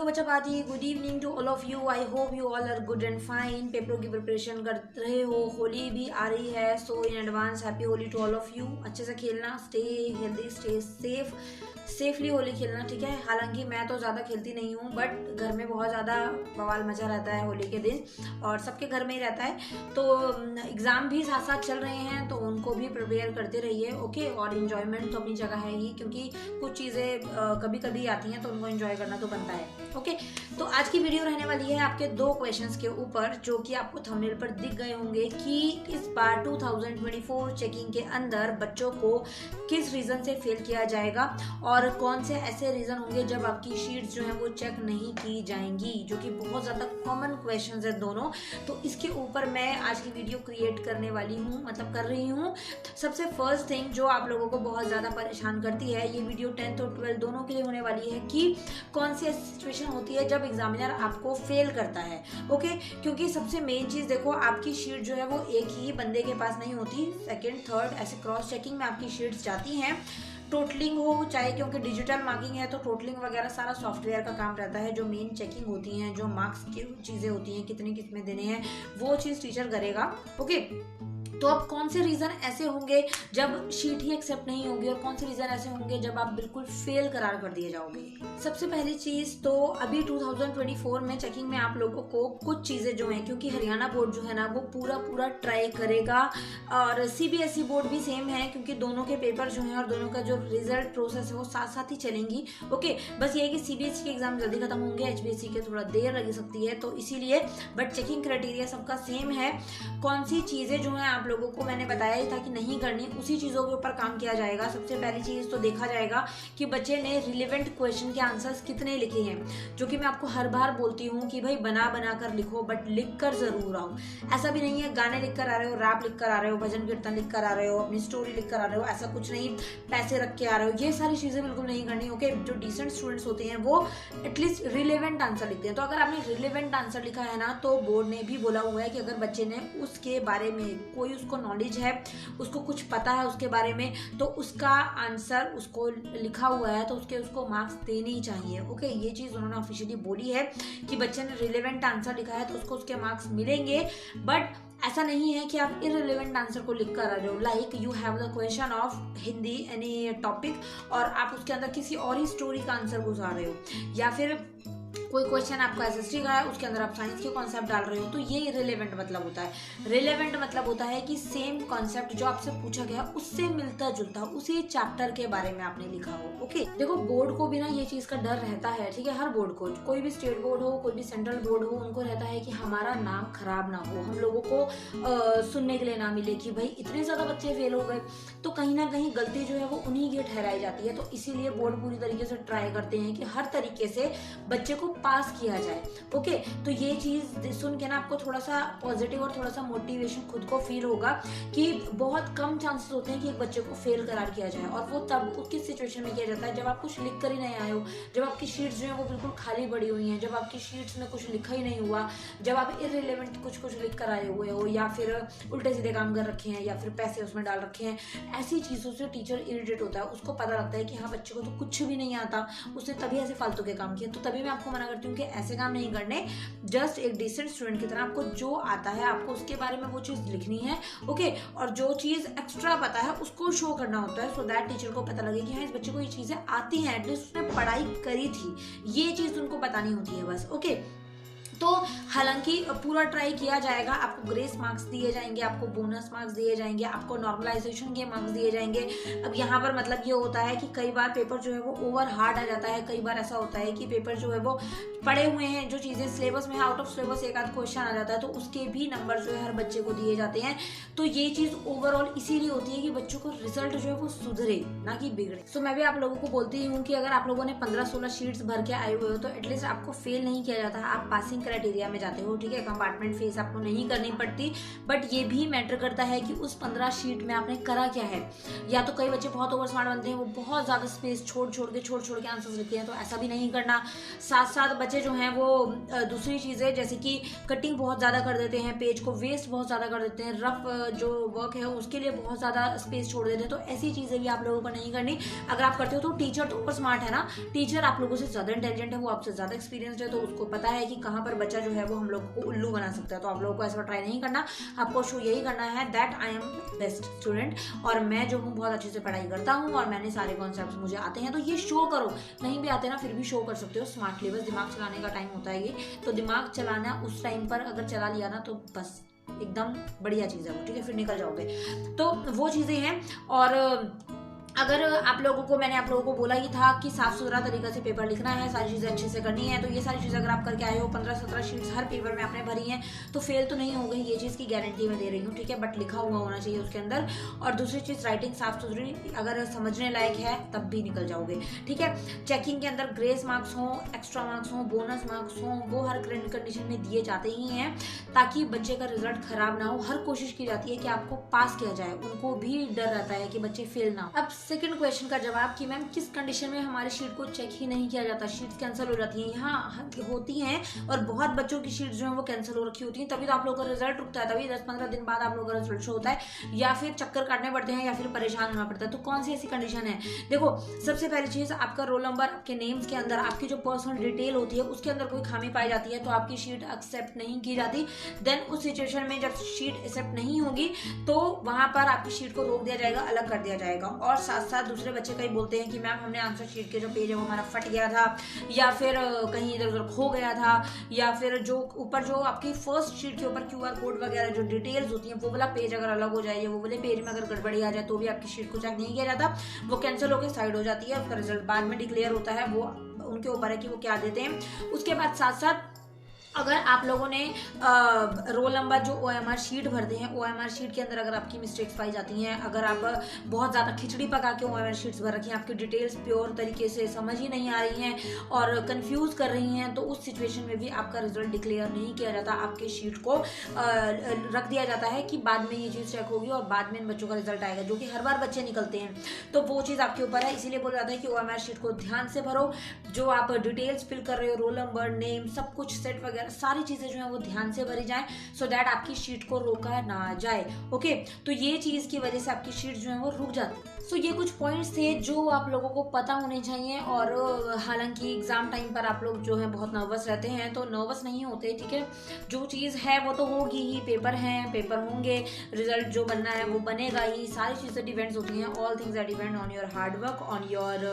बच्चा बाजी, good evening to all of you. I hope you all are good and fine. पेपरों की preparation कर रहे हो, होली भी आ रही है, so in advance happy Holi to all of you. अच्छे से खेलना, stay healthy, stay safely Holi खेलना, ठीक है। हालांकि मैं तो ज़्यादा खेलती नहीं हूँ, बट घर में बहुत ज़्यादा बवाल मचा रहता है होली के दिन, और सबके घर में ही रहता है। तो एग्ज़ाम भी साथ साथ चल रहे हैं, तो उनको भी प्रिपेयर करते रहिए, ओके। और इन्जॉयमेंट तो अपनी जगह है ही, क्योंकि कुछ चीज़ें कभी कभी आती हैं तो उनको एंजॉय करना तो बनता है, ओके। तो आज की वीडियो रहने वाली है आपके 2 क्वेश्चंस के ऊपर, जो कि आपको थंबनेल पर दिख गए होंगे कि इस बार 2024 चेकिंग के अंदर बच्चों को किस रीज़न से फेल किया जाएगा, और कौन से ऐसे रीज़न होंगे जब आपकी शीट्स जो है वो चेक नहीं की जाएंगी, जो कि बहुत ज़्यादा कॉमन क्वेश्चंस है दोनों। तो इसके ऊपर मैं आज की वीडियो क्रिएट करने वाली हूँ, मतलब कर रही हूँ। सबसे फर्स्ट थिंग जो आप लोगों को बहुत ज़्यादा परेशान करती है, ये वीडियो 10th और 12th दोनों के लिए होने वाली है, कि कौन सी ऐसी सिचुएशन होती है जब एग्जामिनर आपको फेल करता है, ओके। क्योंकि सबसे मेन चीज़ देखो, आपकी शीट जो है वो एक ही बंदे के पास नहीं होती, सेकंड थर्ड ऐसे क्रॉस चेकिंग में आपकी शीट्स जाती हैं। टोटलिंग हो चाहे, क्योंकि डिजिटल मार्किंग है तो टोटलिंग वगैरह सारा सॉफ्टवेयर का काम रहता है। जो मेन चेकिंग होती हैं, जो मार्क्स की चीज़ें होती हैं, कितने कितने देने हैं, वो चीज़ टीचर करेगा, ओके। तो अब कौन से रीज़न ऐसे होंगे जब शीट ही एक्सेप्ट नहीं होगी, और कौन से रीज़न ऐसे होंगे जब आप बिल्कुल फेल करार कर दिए जाओगे। सबसे पहली चीज़ तो अभी 2024 में चेकिंग में आप लोगों को कुछ चीज़ें जो हैं, क्योंकि हरियाणा बोर्ड जो है ना वो पूरा ट्राई करेगा, और CBSE बोर्ड भी सेम है, क्योंकि दोनों के पेपर जो हैं और दोनों का जो रिजल्ट प्रोसेस है वो साथ साथ ही चलेंगी, ओके। बस ये है कि CBSE के एग्जाम जल्दी खत्म होंगे, HBSE के थोड़ा देर लग सकती है, तो इसीलिए, बट चेकिंग क्राइटेरिया सबका सेम है। कौन सी चीज़ें जो हैं आप लोगों को मैंने बताया ही था कि नहीं करनी, उसी चीज़ों के ऊपर काम किया जाएगा। सबसे पहली चीज़ तो देखा जाएगा कि बच्चे ने रिलेवेंट क्वेश्चन के आंसर्स कितने लिखे हैं, जो कि मैं आपको हर बार बोलती हूँ कि भाई बना कर लिखो, बट लिख कर जरूर आओ। ऐसा भी नहीं है गाने लिख कर आ रहे हो, रैप लिख कर आ रहे हो, भजन कीर्तन लिख कर आ रहे हो, अपनी स्टोरी लिख कर आ रहे हो, ऐसा कुछ नहीं, पैसे रख के आ रहे हो, ये सारी चीज़ें बिल्कुल नहीं करनी, ओके। जो डिसेंट स्टूडेंट्स होते हैं वो एटलीस्ट रिलेवेंट आंसर लिखते हैं। तो अगर आपने रिलेवेंट आंसर लिखा है ना, तो बोर्ड ने भी बोला हुआ है कि अगर बच्चे ने उसके बारे में कोई उसको नॉलेज है, उसको कुछ पता है उसके बारे में, तो उसका आंसर उसको लिखा हुआ है तो उसको मार्क्स देने ही चाहिए, ओके। ये चीज़ उन्होंने ऑफिशियली बोली है कि बच्चे ने रिलेवेंट आंसर लिखा है तो उसको उसके मार्क्स मिलेंगे। बट ऐसा नहीं है कि आप इररिलेवेंट आंसर को लिख कर आ जाओ, like you have the question of Hindi any topic, और आप उसके अंदर किसी और ही स्टोरी का आंसर घुसा रहे हो, या फिर कोई क्वेश्चन आपका SST का है उसके अंदर आप साइंस के कॉन्सेप्ट डाल रहे हो, तो ये इररिलेवेंट मतलब होता है। रिलेवेंट मतलब होता है कि सेम कॉन्सेप्ट जो आपसे पूछा गया उससे मिलता जुलता उसी चैप्टर के बारे में आपने लिखा हो, ओके। देखो बोर्ड को भी ना ये चीज का डर रहता है, ठीक है। हर बोर्ड को, कोई भी स्टेट बोर्ड हो, कोई भी सेंट्रल बोर्ड हो, उनको रहता है कि हमारा नाम खराब ना हो, हम लोगों को सुनने के लिए ना मिले कि भाई इतने ज्यादा बच्चे फेल हो गए, तो कहीं ना कहीं गलती जो है वो उन्हीं की ठहराई जाती है। तो इसीलिए बोर्ड पूरी तरीके से ट्राई करते हैं कि हर तरीके से बच्चे को पास किया जाए, ओके। तो ये चीज सुन के ना आपको थोड़ा सा पॉजिटिव और थोड़ा सा मोटिवेशन खुद को फील होगा कि बहुत कम चांसेस होते हैं कि एक बच्चे को फेल करार किया जाए, और वो तब किस सिचुएशन में किया जाता है जब आप कुछ लिख कर ही नहीं आए हो, जब आपकी शीट्स जो है वो बिल्कुल खाली पड़ी हुई हैं, जब आपकी शीट्स में कुछ लिखा ही नहीं हुआ, जब आप इररिलेवेंट कुछ लिख कर आए हुए हो, या फिर उल्टे सीधे काम कर रखे हैं, या फिर पैसे उसमें डाल रखे हैं। ऐसी चीजों से टीचर इरिटेट होता है, उसको पता लगता है कि हाँ बच्चे को तो कुछ भी नहीं आता, उसने तभी ऐसे फालतू के काम किए। तो तभी मैं आपको मना करती हूँ कि ऐसे काम नहीं करने। जस्ट एक डिसेंट स्टूडेंट की तरह आपको जो आता है आपको उसके बारे में वो चीज लिखनी है, ओके। और जो चीज एक्स्ट्रा पता है उसको शो करना होता है, सो दैट टीचर को पता लगे कि हाँ इस बच्चे को ये चीजें आती हैं, एटलीस्ट उसने पढ़ाई करी थी, ये चीज उनको बतानी होती है बस, ओके। तो हालांकि पूरा ट्राई किया जाएगा, आपको ग्रेस मार्क्स दिए जाएंगे, आपको बोनस मार्क्स दिए जाएंगे, आपको नॉर्मलाइजेशन के मार्क्स दिए जाएंगे। अब यहाँ पर मतलब ये होता है कि कई बार पेपर जो है वो ओवर हार्ड आ जाता है, कई बार ऐसा होता है कि पेपर जो है वो पढ़े हुए हैं, जो चीज़ें सिलेबस में आउट ऑफ सिलेबस एक आध क्वेश्चन आ जाता है, तो उसके भी नंबर जो है हर बच्चे को दिए जाते हैं। तो ये चीज़ ओवरऑल इसीलिए होती है कि बच्चों को रिजल्ट जो है वो सुधरे, ना कि बिगड़े। सो मैं भी आप लोगों को बोलती हूँ कि अगर आप लोगों ने 15-16 शीट्स भर के आए हुए हो तो एटलीस्ट आपको फेल नहीं किया जाता, आप पासिंग क्राइटेरिया में जाते हो, ठीक है, कंपार्टमेंट फेस आपको नहीं करनी पड़ती, बट ये भी मैटर करता है कि उस 15 शीट में आपने करा क्या है। या तो कई बच्चे बहुत ओवर स्मार्ट बनते हैं, वो बहुत ज़्यादा स्पेस छोड़ छोड़ के आंसर्स लिखते हैं, तो ऐसा भी नहीं करना। साथ साथ बच्चे जो हैं वो दूसरी चीज़ें जैसे कि कटिंग बहुत ज़्यादा कर देते हैं, पेज को वेस्ट बहुत ज़्यादा कर देते हैं, रफ जो वर्क है उसके लिए बहुत ज़्यादा स्पेस छोड़ देते हैं, तो ऐसी चीज़ें भी आप लोगों को नहीं करनी। अगर आप करते हो तो टीचर तो ओवर स्मार्ट है ना, टीचर आप लोगों से ज़्यादा इंटेलिजेंट है, वो आपसे ज़्यादा एक्सपीरियंसड है, तो उसको पता है कि कहाँ पर बच्चा जो है वो हम लोग को उल्लू बना सकता है। तो आप लोगों को ऐसा ट्राई नहीं करना, आपको शो यही करना है that I am best student, और मैं जो हूँ बहुत अच्छे से पढ़ाई करता हूँ और मैंने सारे कॉन्सेप्ट्स मुझे आते हैं। तो ये शो करो, नहीं भी आते ना फिर भी शो कर सकते हो स्मार्टली, बस दिमाग चलाने का टाइम होता है ये। तो दिमाग चलाना उस टाइम पर अगर चला लिया ना तो बस एकदम बढ़िया चीज़ है वो, ठीक है, फिर निकल जाओगे। तो वो चीज़ें हैं। और अगर आप लोगों को, मैंने आप लोगों को बोला ही था कि साफ सुथरा तरीका से पेपर लिखना है, सारी चीज़ें अच्छे से करनी है, तो ये सारी चीज़ें अगर आप करके आए हो, 15-17 शीट्स हर पेपर में आपने भरी हैं, तो फेल तो नहीं हो गई, ये चीज़ की गारंटी मैं दे रही हूँ, ठीक है, बट लिखा हुआ होना चाहिए उसके अंदर। और दूसरी चीज़, राइटिंग साफ सुथरी अगर समझने लायक है तब भी निकल जाओगे, ठीक है। चेकिंग के अंदर ग्रेस मार्क्स हों, एक्स्ट्रा मार्क्स हों, बोनस मार्क्स हों, वो हर कंडीशन में दिए जाते ही हैं ताकि बच्चे का रिजल्ट खराब ना हो। हर कोशिश की जाती है कि आपको पास किया जाए, उनको भी डर रहता है कि बच्चे फेल ना हो। अब सेकंड क्वेश्चन का जवाब कि मैम किस कंडीशन में हमारी शीट को चेक ही नहीं किया जाता, शीट्स कैंसिल हो जाती हैं। यहाँ होती हैं और बहुत बच्चों की शीट्स जो है वो कैंसिल हो रखी होती हैं, तभी तो आप लोगों का रिजल्ट रुकता है, तभी 10-15 दिन बाद आप लोगों का रिजल्ट शो होता है, या फिर चक्कर काटने पड़ते हैं या फिर परेशान होना पड़ता है। तो कौन सी ऐसी कंडीशन है? देखो, सबसे पहली चीज, आपका रोल नंबर, आपके नेम्स के अंदर आपकी जो पर्सनल डिटेल होती है उसके अंदर कोई खामी पाई जाती है तो आपकी शीट एक्सेप्ट नहीं की जाती। देन उस सिचुएशन में जब शीट एक्सेप्ट नहीं होगी तो वहां पर आपकी शीट को रोक दिया जाएगा, अलग कर दिया जाएगा। और साथ साथ दूसरे बच्चे कई बोलते हैं कि मैम हमने आंसर शीट के जो पेज है वो हमारा फट गया था, या फिर कहीं इधर उधर खो गया था, या फिर जो ऊपर जो आपकी फर्स्ट शीट के ऊपर QR कोड वगैरह जो डिटेल्स होती हैं वो वाला पेज अगर अलग हो जाए या वो वाले पेज में अगर गड़बड़ी आ जाए तो भी आपकी शीट को चेक नहीं किया जाता, वो कैंसिल होकर साइड हो जाती है। उसका रिजल्ट बाद में डिक्लेयर होता है, वो उनके ऊपर है कि वो क्या देते हैं। उसके बाद साथ साथ अगर आप लोगों ने रोल नंबर जो OMR शीट भरते हैं, OMR शीट के अंदर अगर आपकी मिस्टेक्स पाई जाती हैं, अगर आप बहुत ज़्यादा खिचड़ी पका के OMR शीट्स भर रखी हैं, आपकी डिटेल्स प्योर तरीके से समझ ही नहीं आ रही हैं और कंफ्यूज कर रही हैं, तो उस सिचुएशन में भी आपका रिजल्ट डिक्लेयर नहीं किया जाता, आपके शीट को रख दिया जाता है कि बाद में ये चीज़ चेक होगी और बाद में इन बच्चों का रिजल्ट आएगा, जो कि हर बार बच्चे निकलते हैं। तो वो चीज़ आपके ऊपर है, इसीलिए बोला जाता है कि OMR शीट को ध्यान से भरो, जो आप डिटेल्स फिल कर रहे हो, रोल नंबर, नेम, सब कुछ सेट वगैरह सारी चीजें जो है वो ध्यान से भरी जाए, सो दैट आपकी शीट को रोका ना जाए। ओके, तो ये चीज की वजह से आपकी शीट जो है वो रुक जाती है। सो ये कुछ पॉइंट्स थे जो आप लोगों को पता होने चाहिए। और हालांकि एग्जाम टाइम पर आप लोग जो है बहुत नर्वस रहते हैं, तो नर्वस नहीं होते, ठीक है, जो चीज़ है वो तो होगी ही, पेपर हैं, पेपर होंगे, रिजल्ट जो बनना है वो बनेगा ही, सारी चीज़ें डिपेंड्स होती हैं, all things are depend on your hard work, on your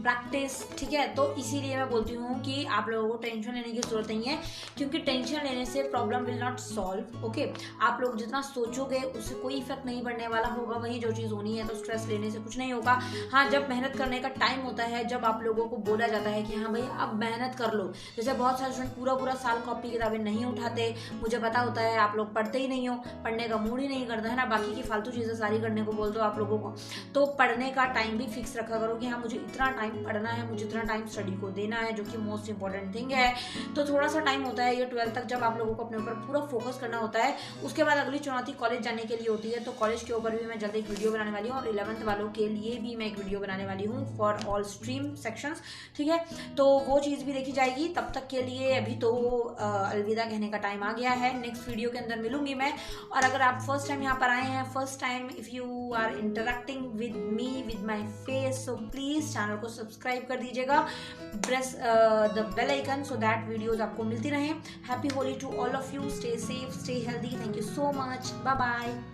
practice, ठीक है। तो इसीलिए मैं बोलती हूँ कि आप लोगों को टेंशन लेने की जरूरत नहीं है, क्योंकि टेंशन लेने से problem will not solve. Okay, आप लोग जितना सोचोगे उससे कोई इफेक्ट नहीं पड़ने वाला होगा, वही जो चीज़ होनी है, तो स्ट्रेस लेने से कुछ नहीं होगा। हाँ, जब मेहनत करने का टाइम होता है, जब आप लोगों को बोला जाता है कि हाँ भाई अब मेहनत कर लो, जैसे बहुत सारे स्टूडेंट पूरा साल कॉपी किताबें नहीं उठाते, मुझे पता होता है आप लोग पढ़ते ही नहीं हो, पढ़ने का मूड ही नहीं करता है ना, बाकी की फालतू चीज़ें सारी करने को बोल दो आप लोगों को, तो पढ़ने का टाइम भी फिक्स रखा करो कि हाँ मुझे इतना टाइम पढ़ना है, मुझे इतना टाइम स्टडी को देना है, जो कि मोस्ट इंपॉर्टेंट थिंग है। तो थोड़ा सा टाइम होता है ये 12th तक, जब आप लोगों को अपने ऊपर पूरा फोकस करना होता है। उसके बाद अगली चुनौती कॉलेज जाने के लिए होती है, तो कॉलेज के ऊपर भी मैं जल्दी एक वीडियो बनाने वाली हूँ, और 11th वालों के लिए भी मैं एक वीडियो बनाने वाली हूँ फॉर ऑल स्ट्रीम सेक्शंस, ठीक है। तो वो चीज़ भी देखी जाएगी। तब तक के लिए अभी तो अलविदा कहने का टाइम आ गया है, नेक्स्ट वीडियो के अंदर मिलूंगी मैं। और अगर आप फर्स्ट टाइम यहाँ पर आए हैं, first time if you are interacting with me, with my face, so please channel को सब्सक्राइब कर दीजिएगा, press the bell icon, so that videos आपको मिलती रहें। Happy Holi to all of you, stay safe, stay healthy, thank you so much, bye bye.